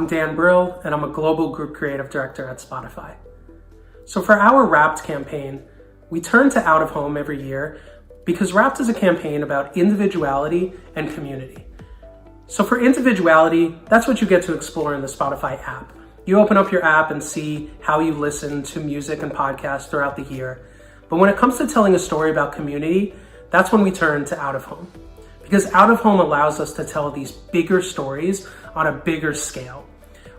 I'm Dan Brill, and I'm a Global Group Creative Director at Spotify. So for our Wrapped campaign, we turn to Out of Home every year because Wrapped is a campaign about individuality and community. So for individuality, that's what you get to explore in the Spotify app. You open up your app and see how you listen to music and podcasts throughout the year. But when it comes to telling a story about community, that's when we turn to Out of Home. Because Out of Home allows us to tell these bigger stories on a bigger scale.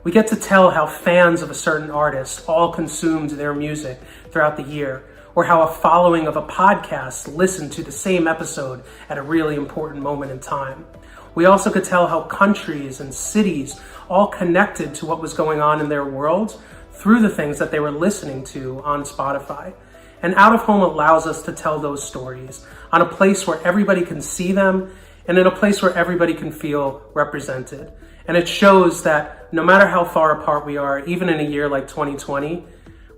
We get to tell how fans of a certain artist all consumed their music throughout the year, or how a following of a podcast listened to the same episode at a really important moment in time. We also could tell how countries and cities all connected to what was going on in their world through the things that they were listening to on Spotify. And Out of Home allows us to tell those stories on a place where everybody can see them and in a place where everybody can feel represented. And it shows that no matter how far apart we are, even in a year like 2020,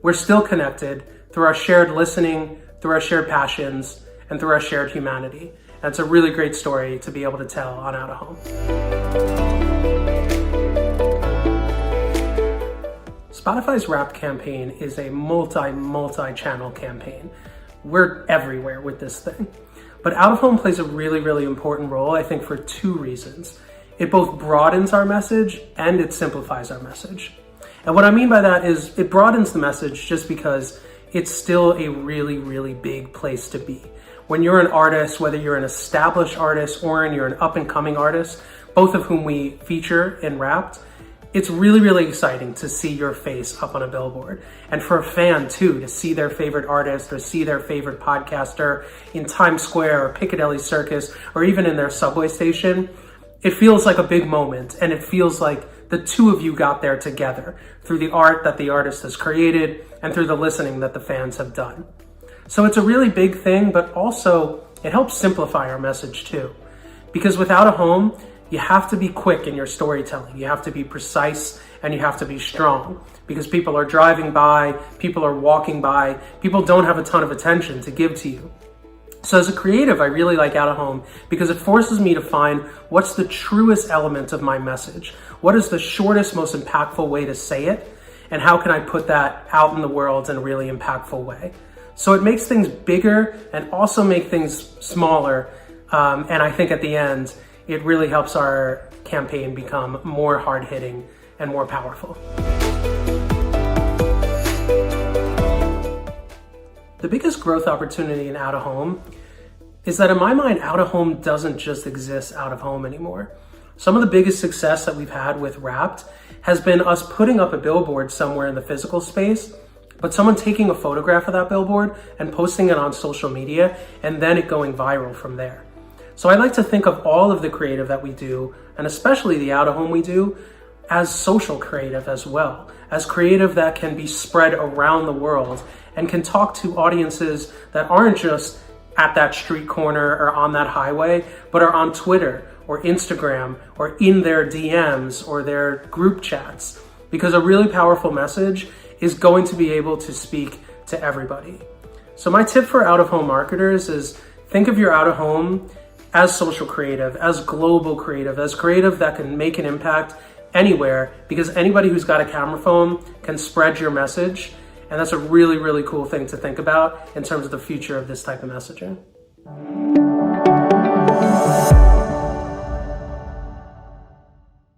we're still connected through our shared listening, through our shared passions, and through our shared humanity. And it's a really great story to be able to tell on Out of Home. Spotify's Wrapped campaign is a multi-channel campaign. We're everywhere with this thing. But Out of Home plays a really important role, I think, for two reasons. It both broadens our message and it simplifies our message. And what I mean by that is it broadens the message just because it's still a really big place to be. When you're an artist, whether you're an established artist or you're an up-and-coming artist, both of whom we feature in Wrapped, it's really exciting to see your face up on a billboard. And for a fan too, to see their favorite artist or see their favorite podcaster in Times Square or Piccadilly Circus or even in their subway station, it feels like a big moment, and it feels like the two of you got there together through the art that the artist has created and through the listening that the fans have done. So it's a really big thing, but also it helps simplify our message too. Because without a home, you have to be quick in your storytelling. You have to be precise and you have to be strong because people are driving by, people are walking by, people don't have a ton of attention to give to you. So as a creative, I really like Out of Home because it forces me to find what's the truest element of my message. What is the shortest, most impactful way to say it? And how can I put that out in the world in a really impactful way? So it makes things bigger and also make things smaller. And I think at the end, it really helps our campaign become more hard-hitting and more powerful. The biggest growth opportunity in Out of Home is that in my mind, Out of Home doesn't just exist out of home anymore. Some of the biggest success that we've had with Wrapped has been us putting up a billboard somewhere in the physical space, but someone taking a photograph of that billboard and posting it on social media and then it going viral from there. So I like to think of all of the creative that we do, and especially the Out of Home we do, as social creative as well, as creative that can be spread around the world and can talk to audiences that aren't just at that street corner or on that highway, but are on Twitter or Instagram or in their DMs or their group chats. Because a really powerful message is going to be able to speak to everybody. So my tip for Out of Home marketers is think of your Out of Home as social creative, as global creative, as creative that can make an impact anywhere, because anybody who's got a camera phone can spread your message. And that's a really cool thing to think about in terms of the future of this type of messaging.